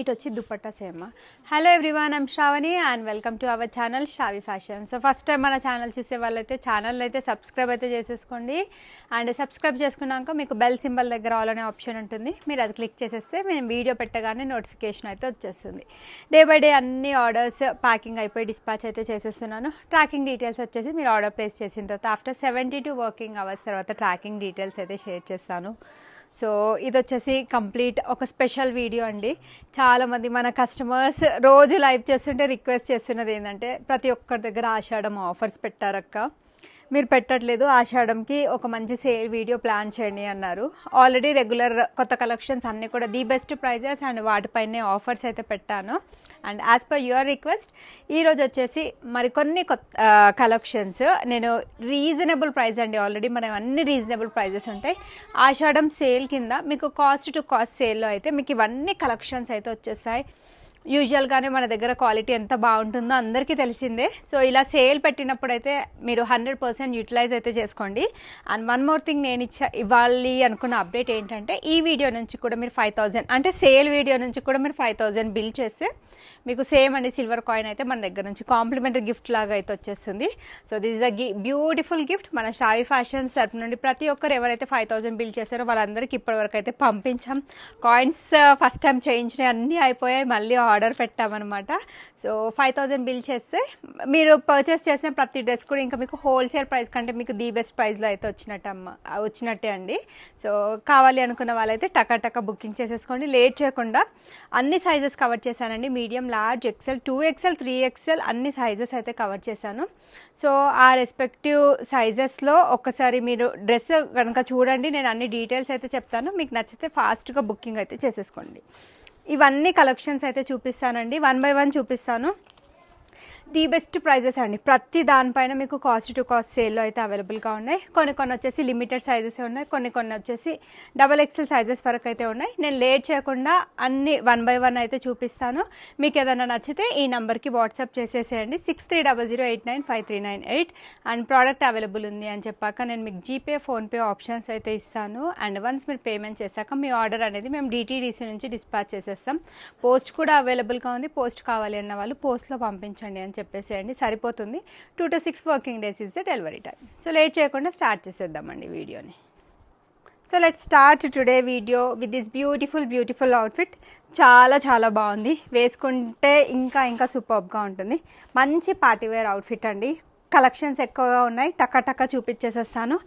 ఇటు వచ్చి dupatta same. Hello everyone, I'm Shravani and welcome to our channel Shravi fashion. So first time మన channel చూసే వాళ్ళైతే ఛానల్ అయితే సబ్స్క్రైబ్ అయితే చేసేసుకోండి. అండ్ సబ్స్క్రైబ్ చేసుకున్నాక మీకు బెల్ సింబల్ దగ్గర ఆల్ అనే ఆప్షన్ ఉంటుంది. మీరు అది క్లిక్ చేసేస్తే మేము వీడియో పెట్టగానే నోటిఫికేషన్ అయితే వచ్చేస్తుంది. డే బై డే అన్ని ఆర్డర్స్ ప్యాకింగ్ అయిపోయి డిస్పాచ్ అయితే చేసేస్తున్నాను. ట్రాకింగ్ డీటెయిల్స్ వచ్చేసి మీరు ఆర్డర్ ప్లేస్ చేసిన తర్వాత ఆఫ్టర్ 72 వర్కింగ్ అవర్స్ తర్వాత ట్రాకింగ్ డీటెయిల్స్ అయితే షేర్ చేస్తాను. సో ఇది వచ్చేసి కంప్లీట్ ఒక స్పెషల్ వీడియో అండి. చాలామంది మన కస్టమర్స్ రోజు లైవ్ చేస్తుంటే రిక్వెస్ట్ చేస్తున్నది ఏంటంటే ప్రతి ఒక్కరి దగ్గర ఆషాఢం ఆఫర్స్ పెట్టారక్క, మీరు పెట్టట్లేదు, ఆషాఢంకి ఒక మంచి సేల్ వీడియో ప్లాన్ చేయండి అన్నారు. ఆల్రెడీ రెగ్యులర్ కొత్త కలెక్షన్స్ అన్నీ కూడా ది బెస్ట్ ప్రైజెస్ అండ్ వాటిపైనే ఆఫర్స్ అయితే పెట్టాను. And as per your request ఈరోజు వచ్చేసి మరికొన్ని కొత్త కలెక్షన్స్ నేను రీజనబుల్ ప్రైస్ అండి. ఆల్రెడీ మనం అన్ని రీజనబుల్ ప్రైజెస్ ఉంటాయి. ఆషాఢం సేల్ కింద మీకు కాస్ట్ టు కాస్ట్ సేల్లో అయితే మీకు ఇవన్నీ కలెక్షన్స్ అయితే వచ్చేస్తాయి. యూజువల్గానే మన దగ్గర క్వాలిటీ ఎంత బాగుంటుందో అందరికీ తెలిసిందే. సో ఇలా సేల్ పెట్టినప్పుడైతే మీరు 100% యూటిలైజ్ అయితే చేసుకోండి. అండ్ వన్ మోర్ థింగ్ నేను ఇవ్వాలి అనుకున్న అప్డేట్ ఏంటంటే ఈ వీడియో నుంచి కూడా మీరు 5000 అంటే సేల్ వీడియో నుంచి కూడా మీరు 5000 బిల్ చేస్తే మీకు సేమ్ అండి సిల్వర్ కాయిన్ అయితే మన దగ్గర నుంచి కాంప్లిమెంటరీ గిఫ్ట్ లాగా అయితే వచ్చేస్తుంది. So this is a beautiful gift. మన శ్రావి ఫ్యాషన్స్ తరపు నుండి ప్రతి ఒక్కరు ఎవరైతే 5000 బిల్ చేశారో వాళ్ళందరికీ ఇప్పటివరకు అయితే పంపించాం. కాయిన్స్ ఫస్ట్ టైం చేయించినవి అన్నీ అయిపోయాయి, మళ్ళీ ఆర్డర్ పెట్టామన్నమాట. సో 5000 బిల్ చేస్తే మీరు పర్చేస్ చేసిన ప్రతి డ్రెస్ కూడా ఇంకా మీకు హోల్సేల్ ప్రైస్ కంటే మీకు ది బెస్ట్ ప్రైస్లో అయితే వచ్చినట్టే అండి. సో కావాలి అనుకున్న వాళ్ళైతే టకా బుకింగ్ చేసేసుకోండి. లేట్ చేయకుండా అన్ని సైజెస్ కవర్ చేశానండి. Medium, large, XL, 2XL, 3XL అన్ని సైజెస్ అయితే కవర్ చేశాను. సో ఆ రెస్పెక్టివ్ సైజెస్లో ఒక్కసారి మీరు డ్రెస్ కనుక చూడండి, నేను అన్ని డీటెయిల్స్ అయితే చెప్తాను. మీకు నచ్చితే ఫాస్ట్గా బుకింగ్ అయితే చేసేసుకోండి. ఇవన్నీ కలెక్షన్స్ అయితే చూపిస్తానండి, 1 by 1 చూపిస్తాను. ది బెస్ట్ ప్రైజెస్ అండి. ప్రతి దానిపైన మీకు కాస్ట్ టు కాస్ట్ సేల్లో అయితే అవైలబుల్గా ఉన్నాయి. కొన్ని వచ్చేసి లిమిటెడ్ సైజెస్ ఉన్నాయి, కొన్ని వచ్చేసి XXL సైజెస్ వరకు అయితే ఉన్నాయి. నేను లేట్ చేయకుండా అన్ని 1 by 1 అయితే చూపిస్తాను. మీకు ఏదైనా నచ్చితే ఈ నెంబర్కి వాట్సాప్ చేసేసేయండి 6300895398. అండ్ ప్రోడక్ట్ అవైలబుల్ ఉంది అని చెప్పాక నేను మీకు జీపే, ఫోన్పే ఆప్షన్స్ అయితే ఇస్తాను. అండ్ వన్స్ మీరు పేమెంట్ చేశాక మీ ఆర్డర్ అనేది మేము DTDC నుంచి డిస్పాచ్ చేసేస్తాం. పోస్ట్ కూడా అవైలబుల్గా ఉంది. పోస్ట్ కావాలి అన్న వాళ్ళు పోస్ట్లో పంపించండి అని చెప్పేసేయండి, సరిపోతుంది. 2 to 6 working days is the delivery time. So late చేయకుండా స్టార్ట్ చేసేద్దామండి వీడియోని. So let start today video with this beautiful outfit. చాలా బాగుంది, వేసుకుంటే ఇంకా సూపర్గా ఉంటుంది. మంచి పార్టీవేర్ అవుట్ఫిట్ అండి. కలెక్షన్స్ ఎక్కువగా ఉన్నాయి, టక్క చూపించేసేస్తాను.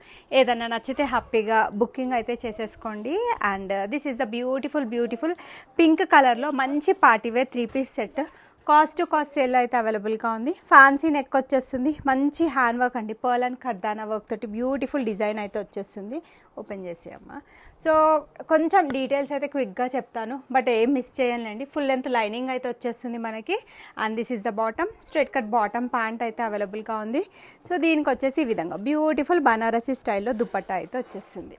ఏదన్నా నచ్చితే హ్యాపీగా బుకింగ్ అయితే చేసేసుకోండి. And this is the beautiful pink కలర్లో మంచి partywear 3-piece set. Cost to cost సేల్లో అయితే అవైలబుల్గా ఉంది. ఫ్యాన్సీ నెక్ వచ్చేస్తుంది, మంచి హ్యాండ్ వర్క్ అండి, పర్ల్ అండ్ కర్దానా వర్క్ తోటి బ్యూటిఫుల్ డిజైన్ అయితే వచ్చేస్తుంది. ఓపెన్ చేసి అమ్మ. సో కొంచెం డీటెయిల్స్ అయితే క్విక్గా చెప్తాను, బట్ ఏం మిస్ చేయాలండి. ఫుల్ లెంత్ లైనింగ్ అయితే వచ్చేస్తుంది మనకి. And this is the bottom, straight cut bottom pant అయితే అవైలబుల్గా ఉంది. సో దీనికి వచ్చేసి ఈ విధంగా బ్యూటిఫుల్ బనారసీ స్టైల్లో దుపట్టా అయితే వచ్చేస్తుంది.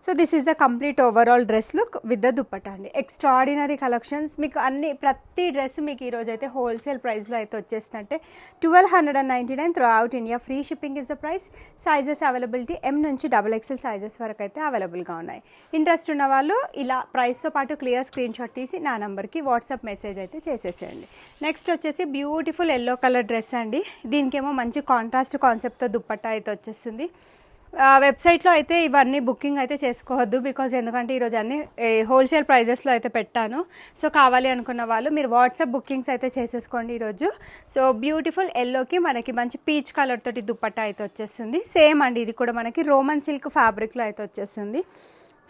So this is the complete overall dress look with the dupatta అండి. Extraordinary collections. మీకు ప్రతి డ్రెస్ మీకు ఈరోజు అయితే హోల్సేల్ ప్రైస్లో అయితే వచ్చేస్తుంటే 1299 throughout India. Free shipping is the price. Sizes availability M నుంచి XXL సైజెస్ వరకు అయితే అవైలబుల్గా ఉన్నాయి. ఇంట్రెస్ట్ ఉన్న వాళ్ళు ఇలా ప్రైస్తో పాటు క్లియర్ స్క్రీన్ షాట్ తీసి నా నెంబర్కి వాట్సాప్ మెసేజ్ అయితే చేసేసేయండి. నెక్స్ట్ వచ్చేసి బ్యూటిఫుల్ ఎల్లో కలర్ డ్రెస్ అండి. దీనికేమో మంచి కాంట్రాస్ట్ కాన్సెప్ట్తో దుపట్టా అయితే వచ్చేస్తుంది. వెబ్సైట్లో అయితే ఇవన్నీ బుకింగ్ అయితే చేసుకోవద్దు, బికాజ్ ఎందుకంటే ఈరోజు అన్ని హోల్సేల్ ప్రైజెస్లో అయితే పెట్టాను. సో కావాలి అనుకున్న వాళ్ళు మీరు వాట్సాప్ బుకింగ్స్ అయితే చేసేసుకోండి ఈరోజు. సో బ్యూటిఫుల్ ఎల్లోకి మనకి మంచి పీచ్ కలర్ తోటి దుపట్టా అయితే వచ్చేస్తుంది. సేమ్ అండి, ఇది కూడా మనకి రోమన్ సిల్క్ ఫ్యాబ్రిక్లో అయితే వచ్చేస్తుంది.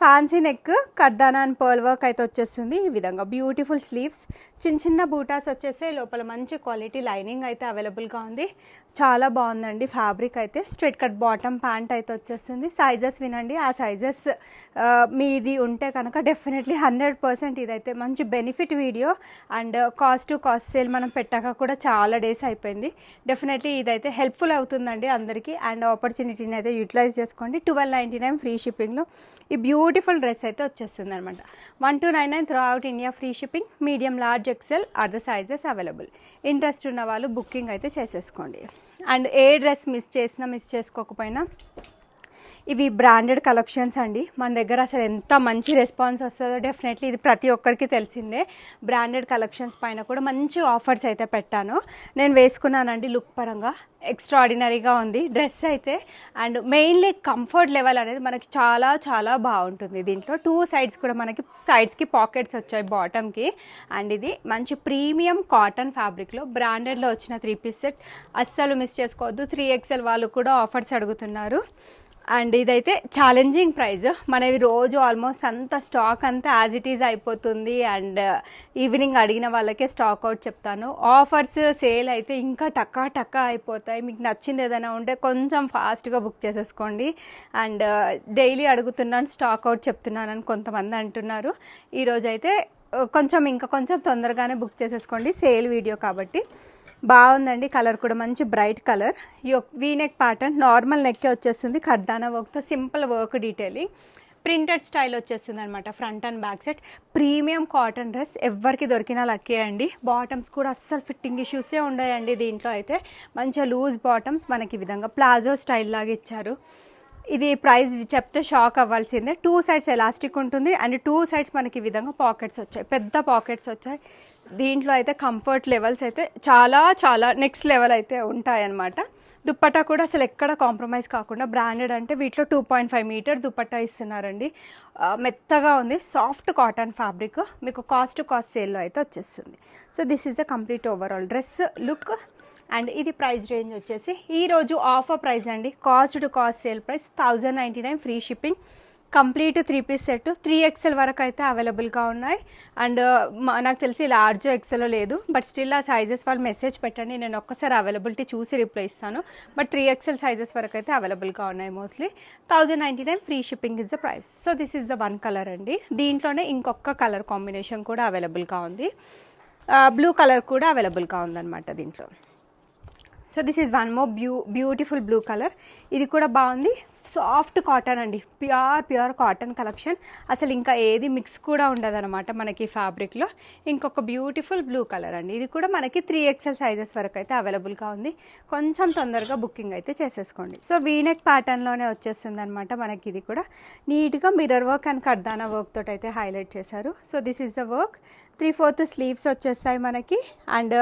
Fancy neck, kardana and pearl work అయితే వచ్చేస్తుంది. ఈ విధంగా బ్యూటిఫుల్ స్లీవ్స్, చిన్న బూటాస్ వచ్చేసి లోపల మంచి క్వాలిటీ లైనింగ్ అయితే అవైలబుల్గా ఉంది. చాలా బాగుందండి ఫ్యాబ్రిక్ అయితే. స్ట్రైట్ కట్ బాటమ్ ప్యాంట్ అయితే వచ్చేస్తుంది. సైజెస్ వినండి, ఆ సైజెస్ మీది ఉంటే కనుక డెఫినెట్లీ 100% ఇదైతే మంచి benefit video. And cost to cost sale మనం పెట్టాక కూడా చాలా డేస్ అయిపోయింది. డెఫినెట్లీ ఇదైతే హెల్ప్ఫుల్ అవుతుందండి అందరికీ. అండ్ ఆపర్చునిటీని అయితే యూటిలైజ్ చేసుకోండి. 1299 ఫ్రీ షిప్పింగ్లో ఈ బ్యూటిఫుల్ డ్రెస్ అయితే వచ్చేస్తుంది అనమాట. 1299 throughout India free shipping. Medium, large, XL are the sizes available. Interest ఉన్న వాళ్ళు బుకింగ్ అయితే చేసేసుకోండి. అండ్ ఏ డ్రెస్ మిస్ చేసుకోకపోయినా ఇవి బ్రాండెడ్ కలెక్షన్స్ అండి. మన దగ్గర అసలు ఎంత మంచి రెస్పాన్స్ వస్తుందో డెఫినెట్లీ ఇది ప్రతి ఒక్కరికి తెలిసిందే. బ్రాండెడ్ కలెక్షన్స్ పైన కూడా మంచి ఆఫర్స్ అయితే పెట్టాను. నేను వేసుకున్నానండి, లుక్ పరంగా ఎక్స్ట్రాడినరీగా ఉంది డ్రెస్ అయితే. అండ్ మెయిన్లీ కంఫర్ట్ లెవెల్ అనేది మనకి చాలా చాలా బాగుంటుంది. దీంట్లో 2 సైడ్స్ కూడా మనకి సైడ్స్కి పాకెట్స్ వచ్చాయి బాటమ్కి. అండ్ ఇది మంచి ప్రీమియం కాటన్ ఫ్యాబ్రిక్లో బ్రాండెడ్లో వచ్చిన 3 పీస్ సెట్. అస్సలు మిస్ చేసుకోవద్దు. 3XL వాళ్ళు కూడా ఆఫర్స్ అడుగుతున్నారు. అండ్ ఇదైతే ఛాలెంజింగ్ ప్రైస్. మనవి రోజు ఆల్మోస్ట్ అంత స్టాక్ అంతా యాజ్ ఇట్ ఈజ్ అయిపోతుంది. అండ్ ఈవినింగ్ అడిగిన వాళ్ళకే స్టాక్ అవుట్ చెప్తాను. ఆఫర్స్ సేల్ అయితే ఇంకా టక్కా అయిపోతాయి. మీకు నచ్చింది ఏదైనా ఉంటే కొంచెం ఫాస్ట్గా బుక్ చేసేసుకోండి. అండ్ డైలీ అడుగుతున్నాను, స్టాక్ అవుట్ చెప్తున్నానని కొంతమంది అంటున్నారు. ఈరోజు అయితే ఇంకా కొంచెం తొందరగానే బుక్ చేసేసుకోండి, సేల్ వీడియో కాబట్టి. బాగుందండి, కలర్ కూడా మంచి bright colour. V neck pattern, normal నెక్కే వచ్చేస్తుంది, ఖర్దానా వర్క్తో simple work detailing. Printed style వచ్చేస్తుంది అనమాట front and back set. Premium cotton dress, ఎవరికి దొరికినా లక్కీ అండి. బాటమ్స్ కూడా అస్సలు ఫిట్టింగ్ ఇష్యూసే ఉన్నాయండి దీంట్లో అయితే. మంచిగా లూజ్ బాటమ్స్ మనకి ఈ విధంగా ప్లాజో స్టైల్ లాగా ఇచ్చారు. ఇది ప్రైస్ చెప్తే షాక్ అవ్వాల్సిందే. 2 సైడ్స్ ఎలాస్టిక్ ఉంటుంది అండ్ 2 సైడ్స్ మనకి ఈ విధంగా పాకెట్స్ వచ్చాయి, పెద్ద పాకెట్స్ వచ్చాయి. దీంట్లో అయితే కంఫర్ట్ లెవెల్స్ అయితే చాలా చాలా నెక్స్ట్ లెవెల్ అయితే ఉంటాయన్నమాట. దుప్పట్టా కూడా అసలు ఎక్కడ కాంప్రమైజ్ కాకుండా బ్రాండెడ్ అంటే వీటిలో 2.5 మీటర్ దుప్పట్టా ఇస్తున్నారండి. మెత్తగా ఉంది, సాఫ్ట్ కాటన్ ఫ్యాబ్రిక్. మీకు కాస్ట్ సేల్లో అయితే వచ్చేస్తుంది. So this is a complete overall dress look. And ఇది ప్రైస్ రేంజ్ వచ్చేసి ఈరోజు ఆఫర్ ప్రైస్ అండి. Cost to cost sale price 1099 free shipping. Complete 3 piece set 3XL వరకు అయితే అవైలబుల్గా ఉన్నాయి. అండ్ నాకు తెలిసి లార్జ్ ఎక్సెల్ లేదు, బట్ స్టిల్ ఆ సైజెస్ వాళ్ళు మెసేజ్ పెట్టండి, నేను ఒక్కసారి అవైలబిలిటీ చూసి రిప్లై ఇస్తాను. బట్ 3XL సైజెస్ వరకు అయితే అవైలబుల్గా ఉన్నాయి mostly. 1099 free shipping is the price. So this is the 1 colour అండి. దీంట్లోనే ఇంకొక కలర్ కాంబినేషన్ కూడా అవైలబుల్గా ఉంది. బ్లూ కలర్ కూడా అవైలబుల్గా ఉందన్నమాట దీంట్లో. So this is 1 more beautiful blue colour. ఇది కూడా బాగుంది, సాఫ్ట్ కాటన్ అండి, ప్యూర్ కాటన్ కలెక్షన్. అసలు ఇంకా ఏది మిక్స్ కూడా ఉండదన్నమాట మనకి ఫ్యాబ్రిక్లో. ఇంకొక బ్యూటిఫుల్ బ్లూ కలర్ అండి. ఇది కూడా మనకి 3XL సైజెస్ వరకు అయితే అవైలబుల్గా ఉంది. కొంచెం తొందరగా బుకింగ్ అయితే చేసేసుకోండి. సో వీనెక్ ప్యాటర్న్లోనే వచ్చేస్తుంది అనమాట మనకి. ఇది కూడా నీట్గా mirror work and kardana work తోటి అయితే హైలైట్ చేశారు. So this is the work. 3/4 sleeves వచ్చేస్తాయి మనకి. అండ్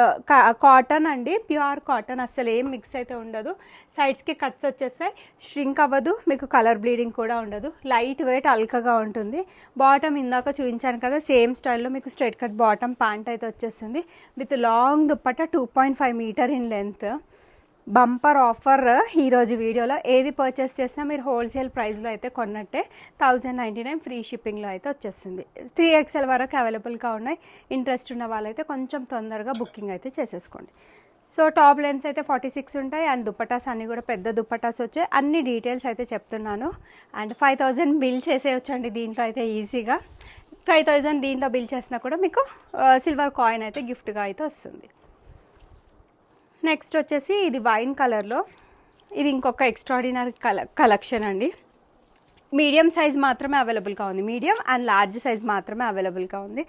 కాటన్ అండి, ప్యూర్ కాటన్, అసలు ఏం మిక్స్ అయితే ఉండదు. సైడ్స్కి కట్స్ వచ్చేస్తాయి, ష్రింక్ అవ్వదు, మీకు కలర్ బ్లీడింగ్ కూడా ఉండదు. లైట్ వెయిట్ అల్కగా ఉంటుంది. బాటమ్ ఇందాక చూపించాను కదా, సేమ్ స్టైల్లో మీకు స్ట్రైట్ కట్ బాటమ్ ప్యాంట్ అయితే వచ్చేస్తుంది with long dupatta 2.5 meter in length. Bumper offer ఈరోజు వీడియోలో. ఏది పర్చేస్ చేసినా మీరు హోల్సేల్ ప్రైస్లో అయితే కొన్నట్టే. 1099 ఫ్రీ షిప్పింగ్లో అయితే వచ్చేస్తుంది. 3XL వరకు అవైలబుల్గా ఉన్నాయి. ఇంట్రెస్ట్ ఉన్న వాళ్ళైతే కొంచెం తొందరగా బుకింగ్ అయితే చేసేసుకోండి. సో టాప్ లెన్స్ అయితే 46 ఉంటాయి. అండ్ దుప్పటాస్ అన్నీ కూడా పెద్ద దుప్పటాస్ వచ్చాయి. అన్ని డీటెయిల్స్ అయితే చెప్తున్నాను. అండ్ 5000 బిల్ చేసేయచ్చండి దీంట్లో అయితే ఈజీగా. 5000 దీంట్లో బిల్ చేసినా కూడా మీకు సిల్వర్ కాయిన్ అయితే గిఫ్ట్గా అయితే వస్తుంది. నెక్స్ట్ వచ్చేసి ఇది వైన్ కలర్లో. ఇది ఇంకొక ఎక్స్ట్రాడినరీ కలెక్షన్ అండి. మీడియం సైజ్ మాత్రమే అవైలబుల్గా ఉంది, మీడియం అండ్ లార్జ్ సైజ్ మాత్రమే అవైలబుల్గా ఉంది.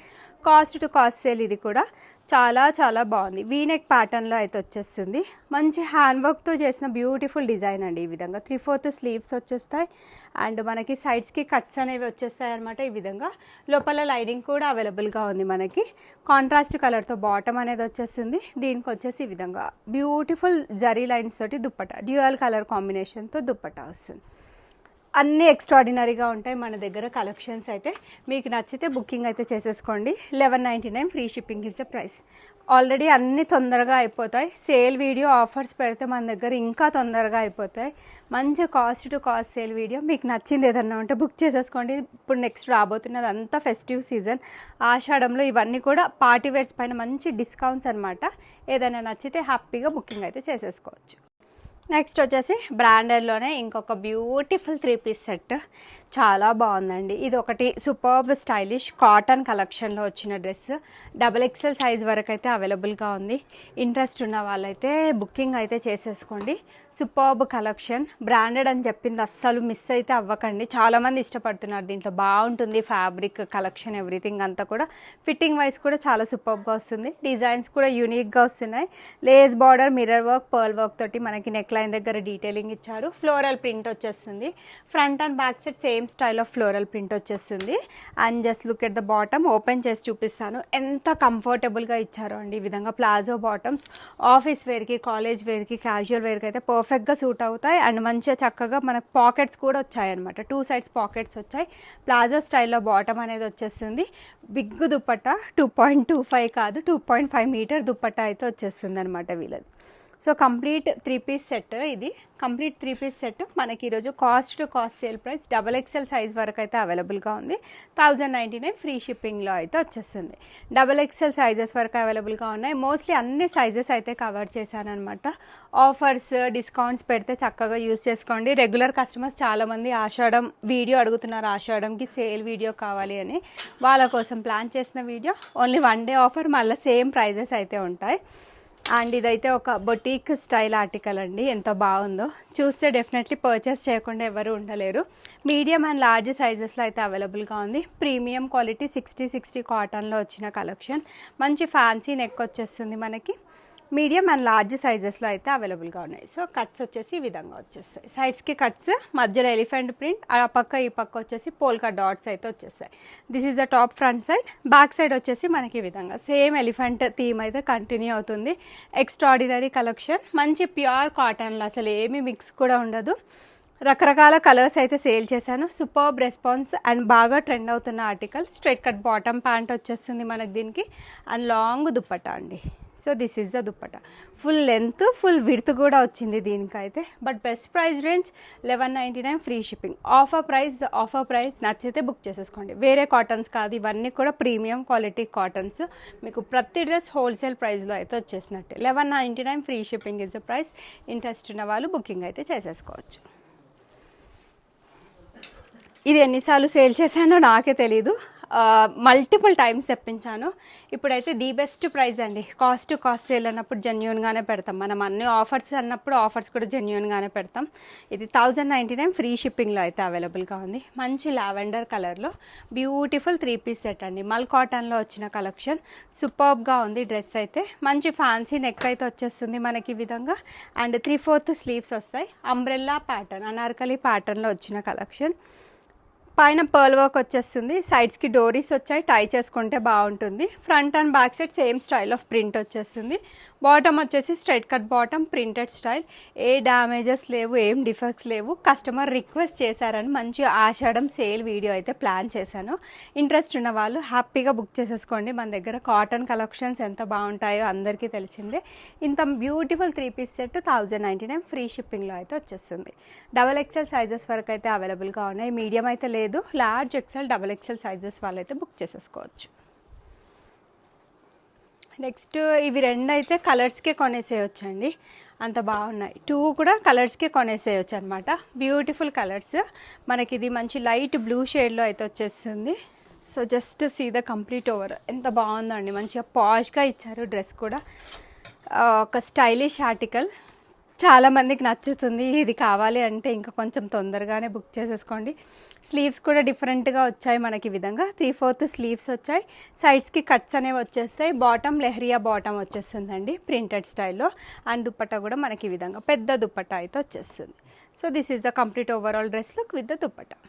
Cost to cost sale. ఇది కూడా చాలా చాలా బాగుంది. వీనెక్ ప్యాటర్న్లో అయితే వచ్చేస్తుంది. మంచి హ్యాండ్ వర్క్తో చేసిన బ్యూటిఫుల్ డిజైన్ అండి. ఈ విధంగా 3/4 స్లీవ్స్ వచ్చేస్తాయి. అండ్ మనకి సైడ్స్కి కట్స్ అనేవి వచ్చేస్తాయి అనమాట. ఈ విధంగా లోపల లైనింగ్ కూడా అవైలబుల్గా ఉంది మనకి. కాంట్రాస్ట్ కలర్తో బాటమ్ అనేది వచ్చేస్తుంది. దీనికి వచ్చేసి ఈ విధంగా బ్యూటిఫుల్ జరీ లైన్స్ తోటి దుప్పటా, డ్యూయల్ కలర్ కాంబినేషన్తో దుప్పటా వస్తుంది. అన్నీ ఎక్స్ట్రాడినరీగా ఉంటాయి మన దగ్గర కలెక్షన్స్ అయితే. మీకు నచ్చితే బుకింగ్ అయితే చేసేసుకోండి. 1199 free shipping is the price. Already అన్నీ తొందరగా అయిపోతాయి. సేల్ వీడియో ఆఫర్స్ పెడితే మన దగ్గర ఇంకా తొందరగా అయిపోతాయి. మంచి cost to cost sale video. మీకు నచ్చింది ఏదన్నా ఉంటే బుక్ చేసేసుకోండి. ఇప్పుడు నెక్స్ట్ రాబోతున్నది అంతా ఫెస్టివ్ సీజన్. ఆషాఢంలో ఇవన్నీ కూడా పార్టీ వేర్స్ పైన మంచి డిస్కౌంట్స్ అనమాట. ఏదైనా నచ్చితే హ్యాపీగా బుకింగ్ అయితే చేసేసుకోవచ్చు. నెక్స్ట్ వచ్చేసి బ్రాండెడ్లోనే ఇంకొక బ్యూటిఫుల్ 3 పీస్ సెట్. చాలా బాగుందండి. ఇది ఒకటి సూపర్బ్ స్టైలిష్ కాటన్ కలెక్షన్లో వచ్చిన డ్రెస్. XXL సైజ్ వరకు అయితే అవైలబుల్గా ఉంది. ఇంట్రెస్ట్ ఉన్న వాళ్ళైతే బుకింగ్ అయితే చేసేసుకోండి. సూపర్బ్ కలెక్షన్, బ్రాండెడ్ అని చెప్పింది అస్సలు మిస్ అయితే అవ్వకండి. చాలామంది ఇష్టపడుతున్నారు. దీంట్లో బాగుంటుంది ఫ్యాబ్రిక్ కలెక్షన్, ఎవ్రీథింగ్ అంతా కూడా. ఫిట్టింగ్ వైజ్ కూడా చాలా సూపర్బ్గా వస్తుంది. డిజైన్స్ కూడా యూనిక్గా వస్తున్నాయి. Lace border, mirror work, pearl work తోటి మనకి నెక్ లైన్ దగ్గర డీటెయిలింగ్ ఇచ్చారు. ఫ్లోరల్ ప్రింట్ వచ్చేస్తుంది. Front and back side same style of floral print వచ్చేస్తుంది. And just look at the bottom. Open చేసి చూపిస్తాను ఎంత కంఫర్టబుల్గా ఇచ్చారో అండి. ఈ విధంగా ప్లాజో బాటమ్స్ ఆఫీస్ వేర్కి, కాలేజ్ వేర్కి, క్యాజువల్ వేర్కి అయితే పర్ఫెక్ట్గా సూట్ అవుతాయి. అండ్ మంచిగా చక్కగా మనకు పాకెట్స్ కూడా వచ్చాయి అనమాట. 2 సైడ్స్ పాకెట్స్ వచ్చాయి. ప్లాజో స్టైల్లో బాటమ్ అనేది వచ్చేస్తుంది. బిగ్ దుప్పట్టా 2.25 కాదు 2.5 మీటర్ దుప్పట్టా అయితే వచ్చేస్తుంది అనమాట వీళ్ళది. So complete 3 piece set. ఇది కంప్లీట్ 3 పీస్ సెట్ మనకి ఈరోజు cost to cost sale price XXL size వరకు అయితే అవైలబుల్గా ఉంది. 1099 ఫ్రీ షిప్పింగ్లో అయితే వచ్చేస్తుంది. XXL సైజెస్ వరకు అవైలబుల్గా ఉన్నాయి. మోస్ట్లీ అన్ని సైజెస్ అయితే కవర్ చేశాను అనమాట. ఆఫర్స్, డిస్కౌంట్స్ పెడితే చక్కగా యూజ్ చేసుకోండి. రెగ్యులర్ కస్టమర్స్ చాలామంది ఆషాఢం వీడియో అడుగుతున్నారు, ఆషాఢంకి సేల్ వీడియో కావాలి అని. వాళ్ళ కోసం ప్లాన్ చేసిన వీడియో. ఓన్లీ 1 డే ఆఫర్, మళ్ళీ సేమ్ ప్రైజెస్ అయితే ఉంటాయి. అండ్ ఇదైతే ఒక బొటీక్ స్టైల్ ఆర్టికల్ అండి. ఎంత బాగుందో చూస్తే డెఫినెట్లీ పర్చేస్ చేయకుండా ఎవరు ఉండలేరు. మీడియం అండ్ లార్జ్ సైజెస్లో అయితే అవైలబుల్గా ఉంది. ప్రీమియం క్వాలిటీ 60 కాటన్లో వచ్చిన కలెక్షన్. మంచి ఫ్యాన్సీ నెక్ వచ్చేస్తుంది మనకి. మీడియం అండ్ లార్జ్ సైజెస్లో అయితే అవైలబుల్గా ఉన్నాయి. సో కట్స్ వచ్చేసి ఈ విధంగా వచ్చేస్తాయి. సైడ్స్కి కట్స్, మధ్యలో ఎలిఫెంట్ ప్రింట్, ఆ పక్క ఈ పక్క వచ్చేసి పోల్కా డాట్స్ అయితే వచ్చేస్తాయి. This is the top front side. Back side వచ్చేసి మనకి ఈ విధంగా సేమ్ ఎలిఫెంట్ థీమ్ అయితే కంటిన్యూ అవుతుంది. Extraordinary collection. మంచి ప్యూర్ కాటన్లో అసలు ఏమీ మిక్స్ కూడా ఉండదు. రకరకాల కలర్స్ అయితే సేల్ చేశాను. సూపర్బ్ రెస్పాన్స్ అండ్ బాగా ట్రెండ్ అవుతున్న article. Straight cut bottom pant వచ్చేస్తుంది మనకి దీనికి. అండ్ లాంగ్ దుప్పట్టా అండి. So this is the dupatta. Full length, full width కూడా వచ్చింది దీనికైతే. But best price range 1199 free shipping. Offer price నచ్చితే బుక్ చేసేసుకోండి. వేరే కాటన్స్ కాదు, ఇవన్నీ కూడా ప్రీమియం క్వాలిటీ కాటన్స్. మీకు ప్రతి డ్రెస్ హోల్సేల్ ప్రైస్లో అయితే వచ్చేసినట్టే. 1199 free shipping is the price. Interest ఉన్న వాళ్ళు బుకింగ్ అయితే చేసేసుకోవచ్చు. ఇది ఎన్నిసార్లు సేల్ చేశానో నాకే తెలీదు. మల్టిపుల్ టైమ్స్ తెప్పించాను. ఇప్పుడైతే ది బెస్ట్ ప్రైస్ అండి. కాస్ట్ టు కాస్ట్ సేల్ అన్నప్పుడు జెన్యూన్గానే పెడతాం. మనం అన్ని ఆఫర్స్ అన్నప్పుడు ఆఫర్స్ కూడా జెన్యూన్గానే పెడతాం. ఇది 1099 ఫ్రీ షిప్పింగ్లో అయితే అవైలబుల్గా ఉంది. మంచి లావెండర్ కలర్లో బ్యూటిఫుల్ 3 పీస్ సెట్ అండి. మల్ కాటన్లో వచ్చిన కలెక్షన్. సూపర్బ్గా ఉంది డ్రెస్ అయితే. మంచి ఫ్యాన్సీ నెక్ అయితే వచ్చేస్తుంది మనకి ఈ విధంగా. అండ్ 3/4 స్లీవ్స్ వస్తాయి. అంబ్రెల్లా ప్యాటర్న్, అనార్కలి ప్యాటర్న్లో వచ్చిన కలెక్షన్. పైన పర్ల్ వర్క్ వచ్చేస్తుంది. సైడ్స్కి డోరీస్ వచ్చాయి. టై చేసుకుంటే బాగుంటుంది. Front and back side same style of print వచ్చేస్తుంది. బాటమ్ వచ్చేసి straight cut bottom, printed style. ఏ డ్యామేజెస్ లేవు, ఏం డిఫెక్ట్స్ లేవు. కస్టమర్ రిక్వెస్ట్ చేశారని మంచి ఆషాఢం సేల్ వీడియో అయితే ప్లాన్ చేశాను. ఇంట్రెస్ట్ ఉన్న వాళ్ళు హ్యాపీగా బుక్ చేసేసుకోండి. మన దగ్గర కాటన్ కలెక్షన్స్ ఎంత బాగుంటాయో అందరికీ తెలిసిందే. ఇంత బ్యూటిఫుల్ 3 పీస్ సెట్ 1099 ఫ్రీ షిప్పింగ్లో అయితే వచ్చేస్తుంది. XXL సైజెస్ వరకు అయితే అవైలబుల్గా ఉన్నాయి. మీడియం అయితే లేదు. లార్జ్ ఎక్సెల్, XXL సైజెస్ వాళ్ళు అయితే బుక్ చేసేసుకోవచ్చు. నెక్స్ట్ ఇవి 2 అయితే కలర్స్కే కొనేసేయచ్చండి. అంత బాగున్నాయి. 2 కూడా కలర్స్కే కొనేసేయచ్చు అనమాట. Beautiful colours. మనకి ఇది మంచి లైట్ బ్లూ షేడ్లో అయితే వచ్చేస్తుంది. So just see the complete over. ఎంత బాగుందండి. మంచిగా పాష్గా ఇచ్చారు డ్రెస్ కూడా. ఒక స్టైలిష్ ఆర్టికల్. చాలామందికి నచ్చుతుంది. ఇది కావాలి అంటే ఇంకా కొంచెం తొందరగానే బుక్ చేసేసుకోండి. స్లీవ్స్ కూడా డిఫరెంట్గా వచ్చాయి మనకి ఈ విధంగా. 3/4 స్లీవ్స్ వచ్చాయి. సైడ్స్కి కట్స్ అనేవి వచ్చేస్తాయి. బాటమ్ లెహరియా బాటమ్ వచ్చేస్తుందండి ప్రింటెడ్ స్టైల్లో. అండ్ దుప్పట్టా కూడా మనకి ఈ విధంగా పెద్ద దుప్పట్టా అయితే వచ్చేస్తుంది. So this is the complete overall dress look with the dupatta.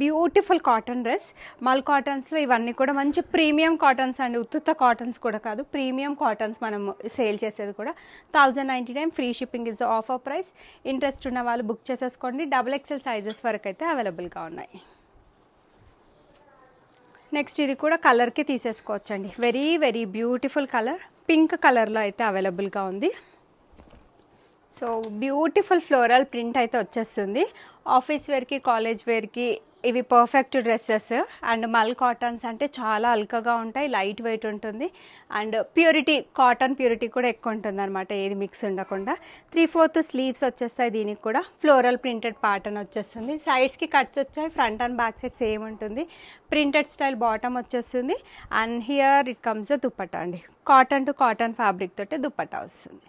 Beautiful cotton dress. మల్ కాటన్స్లో ఇవన్నీ కూడా మంచి ప్రీమియం కాటన్స్ అండి. ఉత్తుత్త కాటన్స్ కూడా కాదు, ప్రీమియం కాటన్స్ మనం సేల్ చేసేది కూడా. 1099 free shipping is the offer price. Interest ఉన్న వాళ్ళు బుక్ చేసేసుకోండి. XXL సైజెస్ వరకు అయితే అవైలబుల్గా ఉన్నాయి. నెక్స్ట్ ఇది కూడా కలర్కి తీసేసుకోవచ్చండి. Very very beautiful colour. Pink కలర్లో అయితే అవైలబుల్గా ఉంది. సో బ్యూటిఫుల్ ఫ్లోరల్ ప్రింట్ అయితే వచ్చేస్తుంది. ఆఫీస్ వేర్కి, కాలేజ్ వేర్కి ఇవి పర్ఫెక్ట్ డ్రెస్సెస్. అండ్ మల్ కాటన్స్ అంటే చాలా అల్కగా ఉంటాయి, లైట్ వెయిట్ ఉంటుంది. అండ్ ప్యూరిటీ, కాటన్ ప్యూరిటీ కూడా ఎక్కువ ఉంటుంది అనమాట, ఏది మిక్స్ ఉండకుండా. 3/4 స్లీవ్స్ వచ్చేస్తాయి దీనికి కూడా. ఫ్లోరల్ ప్రింటెడ్ ప్యాటర్న్ వచ్చేస్తుంది. సైడ్స్కి కట్స్ వచ్చాయి. Front and back side same ఉంటుంది. ప్రింటెడ్ స్టైల్ బాటమ్ వచ్చేస్తుంది. And here it comes the dupatta అండి. కాటన్ టు కాటన్ ఫ్యాబ్రిక్ తోటి దుప్పట్టా వస్తుంది.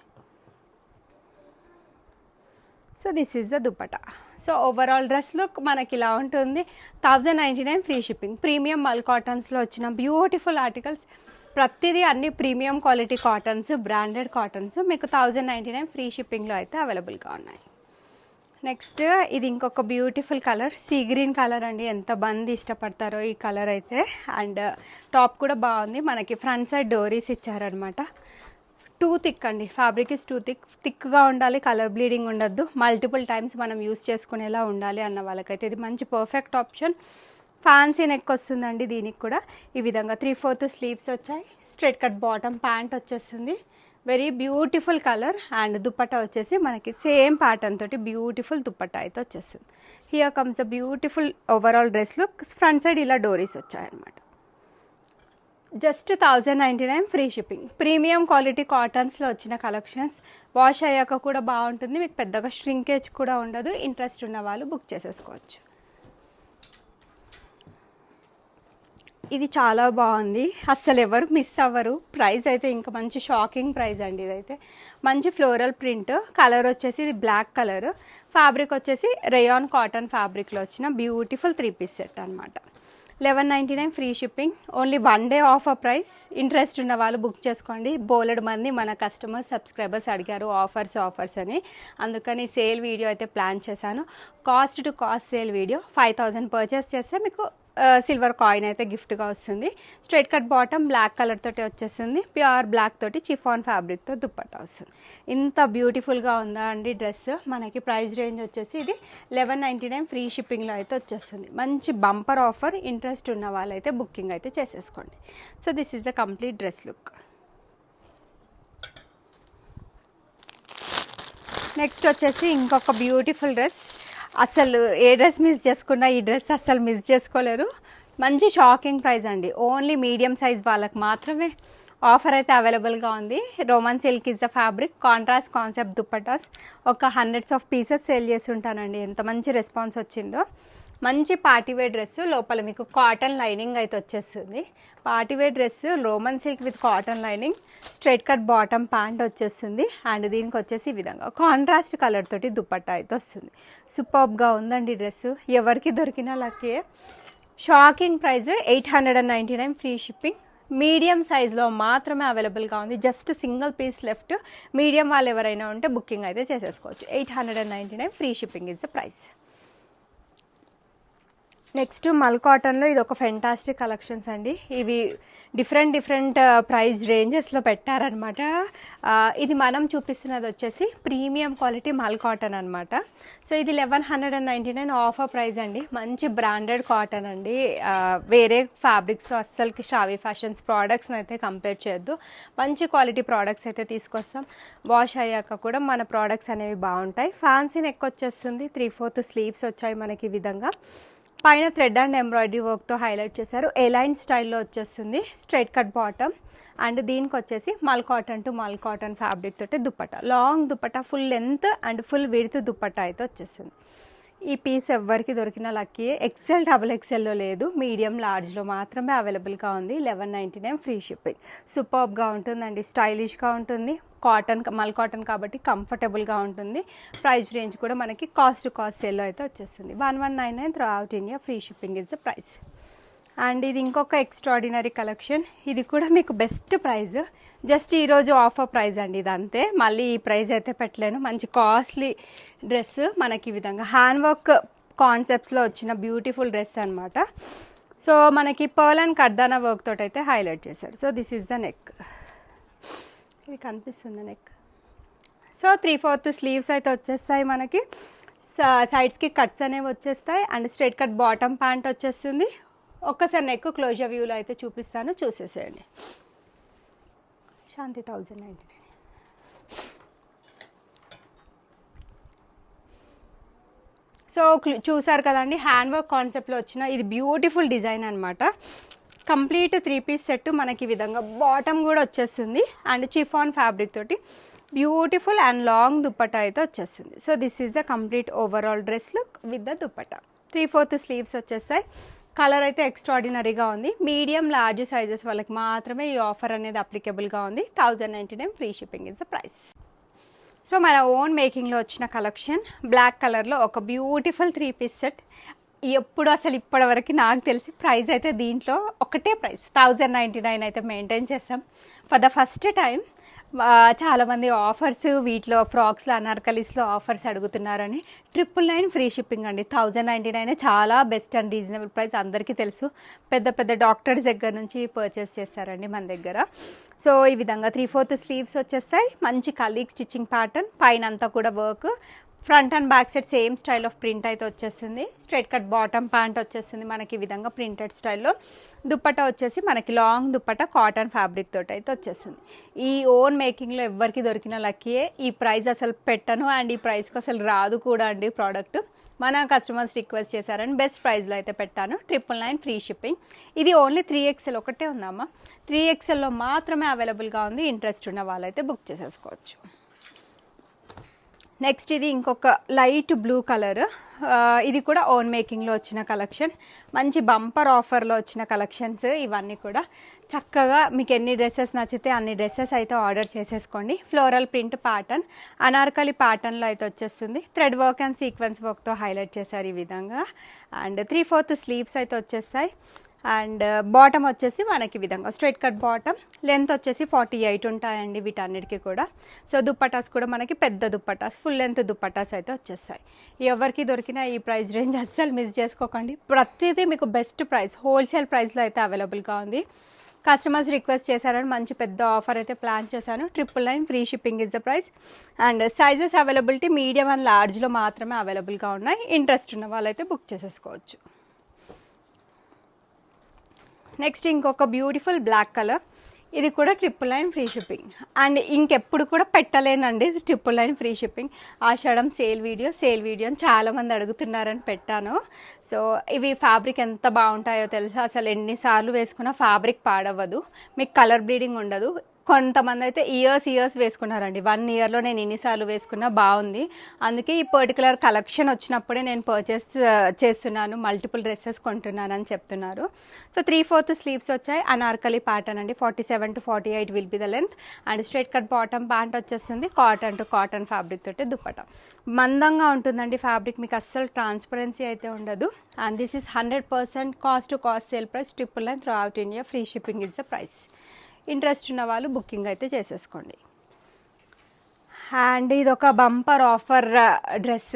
So this is the dupatta. So overall dress look మనకి ఇలా ఉంటుంది. 1099 ఫ్రీ షిప్పింగ్. ప్రీమియం మల్ కాటన్స్లో వచ్చిన బ్యూటిఫుల్ ఆర్టికల్స్. ప్రతిదీ అన్ని premium quality cottons, branded cottons మీకు 1099 ఫ్రీ షిప్పింగ్లో అయితే అవైలబుల్గా ఉన్నాయి. నెక్స్ట్ ఇది ఇంకొక beautiful colour, sea green colour అండి. ఎంత మంది ఇష్టపడతారో ఈ కలర్ అయితే. అండ్ టాప్ కూడా బాగుంది, మనకి ఫ్రంట్ సైడ్ డోరీస్ ఇచ్చారనమాట. టూ థిక్ అండి, ఫ్యాబ్రిక్ ఇస్ టూ థిక్గా ఉండాలి, కలర్ బ్లీడింగ్ ఉండద్దు, మల్టిపుల్ టైమ్స్ మనం యూస్ చేసుకునేలా ఉండాలి అన్న వాళ్ళకైతే ఇది మంచి పర్ఫెక్ట్ ఆప్షన్. ఫ్యాన్సీ నెక్ వస్తుందండి దీనికి కూడా. ఈ విధంగా 3/4 స్లీవ్స్ వచ్చాయి, స్ట్రైట్ కట్ బాటమ్, ప్యాంట్ వచ్చేస్తుంది. Very beautiful colour. And dupatta వచ్చేసి మనకి సేమ్ ప్యాటర్న్ తోటి బ్యూటిఫుల్ దుపట్టా అయితే వచ్చేస్తుంది. Here comes the beautiful overall dress look. Front side ఇలా డోరీస్ వచ్చాయన్నమాట. Just 1099 free shipping. Premium quality కాటన్స్లో వచ్చిన కలెక్షన్స్. వాష్ అయ్యాక కూడా బాగుంటుంది, మీకు పెద్దగా ష్రింకేజ్ కూడా ఉండదు. ఇంట్రెస్ట్ ఉన్న వాళ్ళు బుక్ చేసేసుకోవచ్చు. ఇది చాలా బాగుంది, అస్సలు ఎవరు మిస్ అవ్వరు. ప్రైస్ అయితే ఇంకా మంచి షాకింగ్ ప్రైస్ అండి. ఇదైతే మంచి ఫ్లోరల్ ప్రింట్, కలర్ వచ్చేసి ఇది బ్లాక్ కలర్, ఫ్యాబ్రిక్ వచ్చేసి రేయాన్ కాటన్ ఫ్యాబ్రిక్లో వచ్చిన బ్యూటిఫుల్ 3 పీస్ సెట్ అనమాట. 1199 free shipping. Only 1 day offer price. Interest ఉన్న వాళ్ళు బుక్ చేసుకోండి. బోలెడు మంది మన కస్టమర్స్, సబ్స్క్రైబర్స్ అడిగారు ఆఫర్స్ అని, అందుకని సేల్ వీడియో అయితే ప్లాన్ చేశాను. Cost to cost sale video. 5000 purchase చేస్తే మీకు సిల్వర్ కాయిన్ అయితే గిఫ్ట్గా వస్తుంది. Straight cut bottom black colour తోటి వచ్చేస్తుంది, ప్యూర్ బ్లాక్ తోటి చిఫాన్ ఫ్యాబ్రిక్తో దుపట్టా వస్తుంది. ఇంత బ్యూటిఫుల్గా ఉందా అండి డ్రెస్. మనకి ప్రైస్ రేంజ్ వచ్చేసి ఇది 1199 ఫ్రీ షిప్పింగ్లో అయితే వచ్చేస్తుంది. మంచి బంపర్ ఆఫర్. ఇంట్రెస్ట్ ఉన్న వాళ్ళైతే బుకింగ్ అయితే చేసేసుకోండి. So this is the complete dress look. Next వచ్చేసి ఇంకొక బ్యూటిఫుల్ డ్రెస్. అసలు ఏ డ్రెస్ మిస్ చేసుకున్నా ఈ డ్రెస్ అస్సలు మిస్ చేసుకోలేరు. మంచి షాకింగ్ ప్రైస్ అండి. ఓన్లీ మీడియం సైజ్ వాళ్ళకి మాత్రమే ఆఫర్ అయితే అవైలబుల్గా ఉంది. Roman silk is the fabric, contrast concept dupattas. ఒక హండ్రెడ్స్ ఆఫ్ పీసెస్ సేల్ చేసి ఉంటానండి. ఎంత మంచి రెస్పాన్స్ వచ్చిందో. మంచి పార్టీవేర్ డ్రెస్, లోపల మీకు కాటన్ లైనింగ్ అయితే వచ్చేస్తుంది. Partywear dress, Roman silk with cotton lining, straight cut bottom, pant వచ్చేస్తుంది. అండ్ దీనికి వచ్చేసి ఈ విధంగా కాంట్రాస్ట్ కలర్ తోటి దుపట్టా అయితే వస్తుంది. సూపర్బ్గా ఉందండి డ్రెస్. ఎవరికి దొరికినా lucky. Shocking price 899 free shipping. Medium సైజ్లో మాత్రమే అవైలబుల్గా ఉంది. Just single piece left. Medium వాళ్ళు ఎవరైనా ఉంటే బుకింగ్ అయితే చేసేసుకోవచ్చు. 899 free shipping is the price. Next mul కాటన్లో ఇది ఒక ఫెంటాస్టిక్ కలెక్షన్స్ అండి. ఇవి డిఫరెంట్ ప్రైస్ రేంజెస్లో పెట్టారనమాట. ఇది మనం చూపిస్తున్నది వచ్చేసి ప్రీమియం క్వాలిటీ మల్ కాటన్ అనమాట. సో ఇది 1199 ఆఫర్ ప్రైస్ అండి. మంచి బ్రాండెడ్ కాటన్ అండి. వేరే ఫ్యాబ్రిక్స్ అస్సలకి షావీ ఫ్యాషన్స్ ప్రోడక్ట్స్ని అయితే కంపేర్ చేయొద్దు. మంచి క్వాలిటీ ప్రోడక్ట్స్ అయితే తీసుకొస్తాం. వాష్ అయ్యాక కూడా మన ప్రోడక్ట్స్ అనేవి బాగుంటాయి. ఫ్యాన్సీ నెక్ వచ్చేస్తుంది, 3/4 స్లీవ్స్ వచ్చాయి మనకి ఈ విధంగా. పైన థ్రెడ్ అండ్ ఎంబ్రాయిడరీ వర్క్తో హైలైట్ చేశారు. ఎలైన్ స్టైల్లో వచ్చేస్తుంది. Straight cut bottom. అండ్ దీనికి వచ్చేసి మల్ కాటన్ టు మల్ కాటన్ ఫ్యాబ్రిక్ తోటి dupatta, long dupatta, full length and full width dupatta అయితే వచ్చేస్తుంది. ఈ పీస్ ఎవరికి దొరికినా లక్కీ. XL, XXLలో లేదు, మీడియం లార్జ్లో మాత్రమే అవైలబుల్గా ఉంది. 1199 ఫ్రీ షిప్పింగ్. సూపర్బ్గా ఉంటుందండి, స్టైలిష్గా ఉంటుంది. కాటన్, మల్ కాటన్ కాబట్టి కంఫర్టబుల్గా ఉంటుంది. ప్రైస్ రేంజ్ కూడా మనకి కాస్ట్ టు కాస్ట్ సేల్లో అయితే వచ్చేస్తుంది. 1199 through out India free shipping is the price. And ఇది ఇంకొక ఎక్స్ట్రాడినరీ కలెక్షన్. ఇది కూడా మీకు బెస్ట్ ప్రైస్. జస్ట్ ఈరోజు ఆఫర్ ప్రైస్ అండి ఇది, అంతే. మళ్ళీ ఈ ప్రైస్ అయితే పెట్టలేను. మంచి కాస్ట్లీ డ్రెస్ మనకి ఈ విధంగా హ్యాండ్ వర్క్ కాన్సెప్ట్స్లో వచ్చిన బ్యూటిఫుల్ డ్రెస్ అనమాట. సో మనకి పర్ల్ అండ్ కర్దానా వర్క్ తోటి అయితే హైలైట్ చేశారు. So this is the neck. ఇది కనిపిస్తుంది నెక్. సో 3/4 స్లీవ్స్ అయితే వచ్చేస్తాయి మనకి. సైడ్స్కి కట్స్ అనేవి వచ్చేస్తాయి. And straight cut bottom, pant వచ్చేస్తుంది. ఒక్కసారి నెక్ క్లోజర్ వ్యూలో అయితే చూపిస్తాను, చూసేసేయండి. శాంతి 1099. సో చూసారు కదండి, హ్యాండ్ వర్క్ కాన్సెప్ట్లో వచ్చిన ఇది బ్యూటిఫుల్ డిజైన్ అనమాట. కంప్లీట్ 3 పీస్ సెట్ మనకి ఈ విధంగా బాటమ్ కూడా వచ్చేస్తుంది. అండ్ చిఫాన్ ఫ్యాబ్రిక్ తోటి బ్యూటిఫుల్ అండ్ లాంగ్ దుపట్టా అయితే వచ్చేస్తుంది. So this is the complete overall dress look with the dupatta. 3/4 sleeves వచ్చేస్తాయి. కలర్ అయితే ఎక్స్ట్రాడినరీగా ఉంది. మీడియం లార్జ్ సైజెస్ వాళ్ళకి మాత్రమే ఈ ఆఫర్ అనేది అప్లికేబుల్గా ఉంది. 1099 free shipping is the price. So మన ఓన్ మేకింగ్లో వచ్చిన కలెక్షన్. బ్లాక్ కలర్లో ఒక బ్యూటిఫుల్ 3 పీస్ సెట్. ఎప్పుడు అసలు ఇప్పటివరకు నాకు తెలిసి ప్రైస్ అయితే దీంట్లో ఒకటే ప్రైస్ 1099 అయితే మెయింటైన్ చేస్తాం ఫర్ ద ఫస్ట్ టైం. చాలామంది ఆఫర్స్ వీటిలో ఫ్రాక్స్లో అనార్కలీస్లో ఆఫర్స్ అడుగుతున్నారని 999 ఫ్రీ షిప్పింగ్ అండి. 1099 చాలా బెస్ట్ అండ్ రీజనబుల్ ప్రైస్, అందరికీ తెలుసు. పెద్ద పెద్ద డాక్టర్స్ దగ్గర నుంచి పర్చేస్ చేస్తారండి మన దగ్గర. సో ఈ విధంగా 3/4 స్లీవ్స్ వచ్చేస్తాయి, మంచి కలీగ్ స్టిచ్చింగ్ ప్యాటర్న్, పైన అంతా కూడా work, front and back side same style of print అయితే వచ్చేస్తుంది. స్ట్రైట్ కట్ బాటమ్ ప్యాంట్ వచ్చేస్తుంది మనకి ఈ విధంగా ప్రింటెడ్ స్టైల్లో. దుప్పట్టా వచ్చేసి మనకి లాంగ్ దుప్పట్టా కాటన్ ఫ్యాబ్రిక్ తోటి అయితే వచ్చేస్తుంది. ఈ ఓన్ మేకింగ్లో ఎవరికి దొరికిన లక్కీయే. ఈ ప్రైస్ అసలు పెట్టను అండ్ ఈ ప్రైస్కి అసలు రాదు కూడా అండి ప్రోడక్ట్. మన కస్టమర్స్ రిక్వెస్ట్ చేశారని బెస్ట్ ప్రైస్లో అయితే పెట్టాను. 999 ఫ్రీ షిప్పింగ్. ఇది ఓన్లీ 3XL ఒకటే ఉందమ్మా, 3XLలో మాత్రమే అవైలబుల్గా ఉంది. ఇంట్రెస్ట్ ఉన్న వాళ్ళైతే బుక్ చేసేసుకోవచ్చు. నెక్స్ట్ ఇది ఇంకొక లైట్ బ్లూ కలర్, ఇది కూడా ఓన్ మేకింగ్లో వచ్చిన కలెక్షన్, మంచి బంపర్ ఆఫర్లో వచ్చిన కలెక్షన్స్ ఇవన్నీ కూడా. చక్కగా మీకు ఎన్ని డ్రెస్సెస్ నచ్చితే అన్ని డ్రెస్సెస్ అయితే ఆర్డర్ చేసేసుకోండి. ఫ్లోరల్ ప్రింట్ ప్యాటర్న్, అనార్కలి ప్యాటర్న్లో అయితే వచ్చేస్తుంది. థ్రెడ్ వర్క్ అండ్ సీక్వెన్స్ వర్క్తో హైలైట్ చేశారు ఈ విధంగా. అండ్ 3/4 స్లీవ్స్ అయితే వచ్చేస్తాయి. అండ్ బాటమ్ వచ్చేసి మనకి విధంగా స్ట్రైట్ కట్ బాటమ్, లెంత్ వచ్చేసి 48 ఉంటాయండి వీటన్నిటికీ కూడా. సో దుప్పటాస్ కూడా మనకి పెద్ద దుప్పటాస్, ఫుల్ లెంత్ దుప్పటాస్ అయితే వచ్చేస్తాయి. ఎవరికి దొరికిన ఈ ప్రైస్ రేంజ్ అస్సలు మిస్ చేసుకోకండి. ప్రతిదీ మీకు బెస్ట్ ప్రైస్, హోల్సేల్ ప్రైస్లో అయితే అవైలబుల్గా ఉంది. కస్టమర్స్ రిక్వెస్ట్ చేశారని మంచి పెద్ద ఆఫర్ అయితే ప్లాన్ చేశాను. 999 free shipping is the price. And sizes availability medium and లార్జ్లో మాత్రమే అవైలబుల్గా ఉన్నాయి. ఇంట్రెస్ట్ ఉన్న వాళ్ళైతే బుక్ చేసేసుకోవచ్చు. నెక్స్ట్ ఇంకొక బ్యూటిఫుల్ బ్లాక్ కలర్, ఇది కూడా 999 ఫ్రీ షిప్పింగ్. అండ్ ఇంకెప్పుడు కూడా పెట్టలేనండి 999 ఫ్రీ షిప్పింగ్. ఆషాఢం సేల్ వీడియో అని చాలామంది అడుగుతున్నారని పెట్టాను. సో ఇవి ఫ్యాబ్రిక్ ఎంత బాగుంటాయో తెలుసా, అసలు ఎన్నిసార్లు వేసుకున్నా ఫ్యాబ్రిక్ పాడవ్వదు, మీకు కలర్ బ్లీడింగ్ ఉండదు. కొంతమంది అయితే ఇయర్స్ వేసుకున్నారండి. 1 ఇయర్లో నేను ఎన్నిసార్లు వేసుకున్నా బాగుంది. అందుకే ఈ పర్టికులర్ కలెక్షన్ వచ్చినప్పుడే నేను పర్చేస్ చేస్తున్నాను, మల్టిపుల్ డ్రెస్సెస్ కొంటున్నాను అని చెప్తున్నారు. సో 3/4 స్లీవ్స్ వచ్చాయి, అనార్కలి ప్యాటర్న్ అండి. 47 to 48 will be the length. And straight cut bottom pant వచ్చేస్తుంది, కాటన్ టు కాటన్ ఫ్యాబ్రిక్ తోటి దుప్పట. మందంగా ఉంటుందండి ఫ్యాబ్రిక్, మీకు అస్సలు ట్రాన్స్పరెన్సీ అయితే ఉండదు. And this is 100% cost to cost sale price. 999 throughout India free shipping is the price. Interest ఉన్న వాళ్ళు బుకింగ్ అయితే చేసేసుకోండి. అండ్ ఇది ఒక bumper offer dress,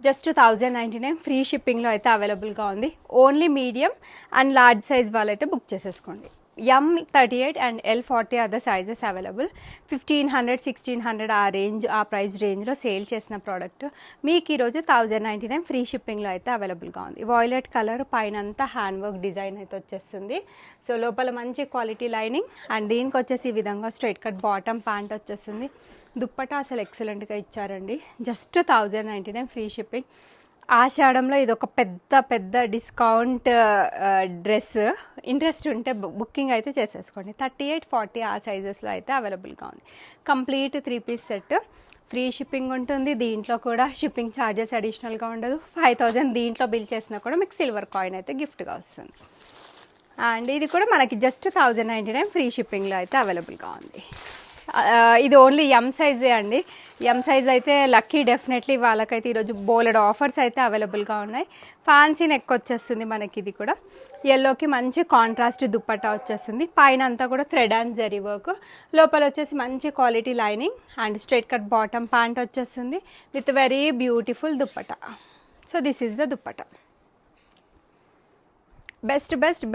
just 1099 free షిప్పింగ్లో అయితే అవైలబుల్గా ఉంది. Only medium and large size వాళ్ళైతే బుక్ చేసేసుకోండి. M38 and L40 are the sizes available. 1500, 1600 ఆ ప్రైస్ రేంజ్లో సేల్ చేసిన ప్రోడక్ట్ మీకు ఈరోజు 1099 ఫ్రీ షిప్పింగ్లో అయితే అవైలబుల్గా ఉంది. వాయిలెట్ కలర్, పైన అంతా హ్యాండ్ వర్క్ డిజైన్ అయితే వచ్చేస్తుంది. సో లోపల మంచి క్వాలిటీ లైనింగ్. అండ్ దీనికి వచ్చేసి ఈ విధంగా స్ట్రైట్ కట్ బాటమ్ ప్యాంట్ వచ్చేస్తుంది. దుప్పటా అసలు ఎక్సలెంట్గా ఇచ్చారండి. Just 1099 free shipping. ఆషాఢంలో ఇది ఒక పెద్ద డిస్కౌంట్ డ్రెస్. ఇంట్రెస్ట్ ఉంటే బుకింగ్ అయితే చేసేసుకోండి. 38, 40 ఆ సైజెస్లో అయితే అవైలబుల్గా ఉంది. Complete 3 piece set, free shipping ఉంటుంది. దీంట్లో కూడా షిప్పింగ్ ఛార్జెస్ అడిషనల్గా ఉండదు. 5000 దీంట్లో బిల్ చేసినా కూడా మీకు సిల్వర్ కాయిన్ అయితే గిఫ్ట్గా వస్తుంది. అండ్ ఇది కూడా మనకి జస్ట్ 1099 ఫ్రీ షిప్పింగ్లో అయితే అవైలబుల్గా ఉంది. ఇది ఓన్లీ ఎం సైజే అండి. ఎం సైజ్ అయితే లక్కీ, డెఫినెట్లీ వాళ్ళకైతే ఈరోజు బోలెడ్ ఆఫర్స్ అయితే అవైలబుల్గా ఉన్నాయి. ఫ్యాన్సీ నెక్ వచ్చేస్తుంది మనకి. ఇది కూడా ఎల్లోకి మంచి కాంట్రాస్ట్ దుప్పట్టా వచ్చేస్తుంది. పైన అంతా కూడా థ్రెడ్ అండ్ జరీ వర్క్, లోపల వచ్చేసి మంచి quality lining. And straight cut bottom pant వచ్చేస్తుంది with very beautiful dupatta. So this is the dupatta.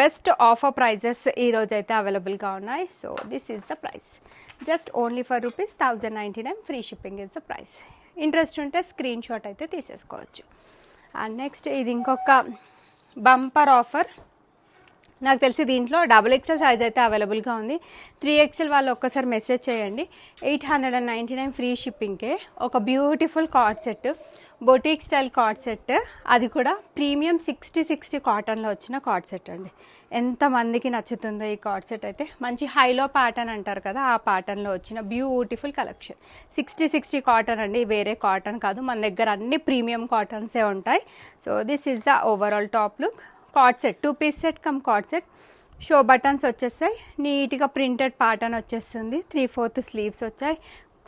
Best offer prices ఈరోజు అయితే అవైలబుల్గా ఉన్నాయి. So this is the price. Just only for ₹1099 free shipping is the price. Interest ఉంటే screenshot అయితే తీసేసుకోవచ్చు. And next ఇది ఇంకొక బంపర్ ఆఫర్. నాకు తెలిసి దీంట్లో XXL సైజ్ అయితే అవైలబుల్గా ఉంది. 3XL వాళ్ళు ఒక్కసారి మెసేజ్ చేయండి. 899 ఫ్రీ షిప్పింగ్కే ఒక beautiful card set, boutique style card set. అది కూడా ప్రీమియం 60 కాటన్లో వచ్చిన కార్డ్ సెట్ అండి. ఎంతమందికి నచ్చుతుందో ఈ కార్డ్ సెట్ అయితే. మంచి హైలో ప్యాటర్న్ అంటారు కదా, ఆ ప్యాటర్న్లో వచ్చిన బ్యూటిఫుల్ కలెక్షన్. 60 కాటన్ అండి, వేరే కాటన్ కాదు. మన దగ్గర అన్ని ప్రీమియం కాటన్సే ఉంటాయి. So this is the overall top look. Co-ord set, 2 piece set come co-ord set. Show buttons వచ్చేస్తాయి, నీట్గా ప్రింటెడ్ ప్యాటర్న్ వచ్చేస్తుంది. 3/4 స్లీవ్స్ వచ్చాయి,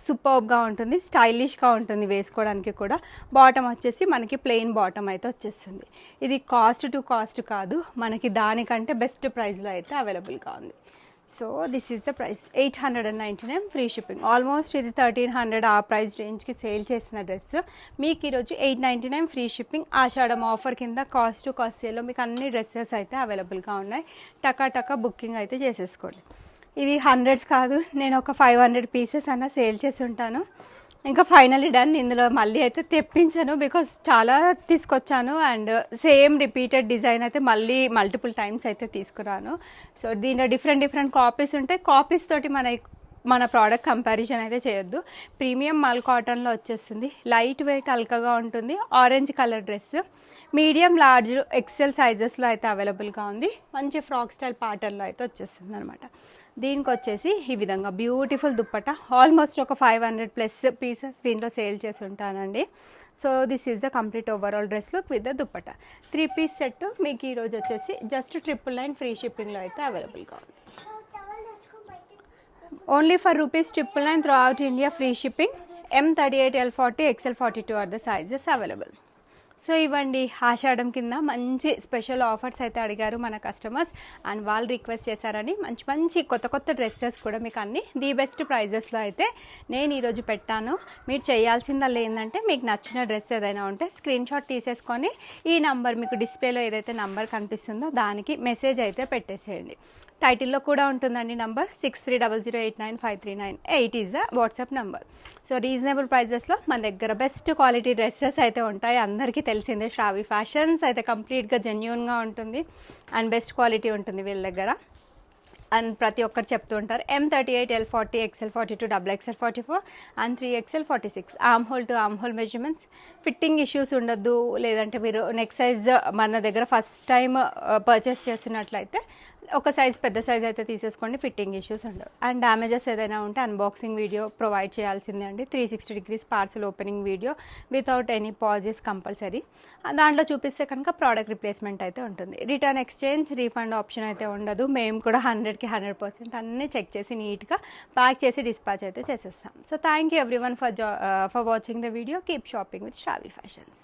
సూపర్బ్గా ఉంటుంది, స్టైలిష్గా ఉంటుంది వేసుకోవడానికి కూడా. బాటమ్ వచ్చేసి మనకి ప్లెయిన్ బాటమ్ అయితే వచ్చేస్తుంది. ఇది కాస్ట్ టు కాస్ట్ కాదు, మనకి దానికంటే బెస్ట్ ప్రైస్లో అయితే అవైలబుల్గా ఉంది. So this is the price 899 free shipping. Almost ఇది 1300 ఆ ప్రైస్ రేంజ్కి సేల్ చేసిన డ్రెస్ మీకు ఈరోజు 899 ఫ్రీ షిప్పింగ్. ఆషాఢం ఆఫర్ కింద కాస్ట్ టు కాస్ట్ సేల్లో మీకు అన్ని డ్రెస్సెస్ అయితే అవైలబుల్గా ఉన్నాయి. టకా బుకింగ్ అయితే చేసేసుకోండి. ఇది హండ్రెడ్స్ కాదు, నేను ఒక 500 పీసెస్ అన్న సేల్ చేసి ఉంటాను. ఇంకా ఫైనల్లీ డన్. ఇందులో మళ్ళీ అయితే తెప్పించాను, బికాస్ చాలా తీసుకొచ్చాను అండ్ సేమ్ రిపీటెడ్ డిజైన్ అయితే మళ్ళీ మల్టిపుల్ టైమ్స్ అయితే తీసుకురాను. సో దీంట్లో డిఫరెంట్ కాపీస్ ఉంటాయి. కాపీస్ తోటి మన ప్రోడక్ట్ కంపారిజన్ అయితే చేయొద్దు. ప్రీమియం మల్ కాటన్లో వచ్చేస్తుంది, లైట్ వెయిట్ అల్కగా ఉంటుంది. Orange colour dress medium large XL సైజెస్లో అయితే అవైలబుల్గా ఉంది. మంచి ఫ్రాక్ స్టైల్ ప్యాటర్న్లో అయితే వచ్చేస్తుంది అనమాట. దీనికి వచ్చేసి ఈ విధంగా బ్యూటిఫుల్ దుప్పట. ఆల్మోస్ట్ ఒక 500+ పీసెస్ దీంట్లో సేల్ చేసి ఉంటానండి. So this is the complete overall dress look with the dupatta. 3 piece set మీకు ఈరోజు వచ్చేసి జస్ట్ 999 ఫ్రీ షిప్పింగ్లో అయితే అవైలబుల్గా ఉంది. Only for ₹999 throughout India free shipping. M38, L40, XL42 are the sizes available. So ఇవ్వండి, ఆషాఢం కింద మంచి స్పెషల్ ఆఫర్స్ అయితే అడిగారు మన కస్టమర్స్ అండ్ వాళ్ళు రిక్వెస్ట్ చేశారని మంచి కొత్త డ్రెస్సెస్ కూడా మీకు అన్ని ది బెస్ట్ ప్రైజెస్లో అయితే నేను ఈరోజు పెట్టాను. మీరు చేయాల్సిందల్లా ఏంటంటే మీకు నచ్చిన డ్రెస్ ఏదైనా ఉంటే స్క్రీన్ షాట్ తీసేసుకొని ఈ నంబర్ మీకు డిస్ప్లేలో ఏదైతే నంబర్ కనిపిస్తుందో దానికి మెసేజ్ అయితే పెట్టేసేయండి. టైటిల్లో కూడా ఉంటుందండి number. 6300895398 is the WhatsApp number. So reasonable ప్రైజెస్లో మన దగ్గర బెస్ట్ క్వాలిటీ డ్రెస్సెస్ అయితే ఉంటాయి. అందరికీ తెలిసిందే శ్రావి ఫ్యాషన్స్ అయితే కంప్లీట్గా జెన్యూన్గా ఉంటుంది అండ్ బెస్ట్ క్వాలిటీ ఉంటుంది వీళ్ళ దగ్గర. అండ్ ప్రతి ఒక్కరు చెప్తూ ఉంటారు M38, L40, XL42, XXL44 and 3XL 46 arm whole to arm whole measurements. Fitting issues ఉండొద్దు, లేదంటే మీరు నెక్ సైజ్ మన దగ్గర ఫస్ట్ టైం పర్చేస్ చేస్తున్నట్లయితే ఒక సైజ్ పెద్ద సైజ్ అయితే తీసేసుకోండి, ఫిట్టింగ్ ఇష్యూస్ ఉండవు. అండ్ డ్యామేజెస్ ఏదైనా ఉంటే అన్బాక్సింగ్ వీడియో ప్రొవైడ్ చేయాల్సిందే అండి. 360 degrees parcel opening video without any pauses compulsory. దాంట్లో చూపిస్తే కనుక ప్రోడక్ట్ రిప్లేస్మెంట్ అయితే ఉంటుంది. రిటర్న్ ఎక్స్చేంజ్ రీఫండ్ ఆప్షన్ అయితే ఉండదు. మేము కూడా 100కి 100% అన్నీ చెక్ చేసి నీట్గా ప్యాక్ చేసి డిస్పాచ్ అయితే చేసేస్తాం. So thank you everyone for watching the video. Keep shopping with Shravi fashions.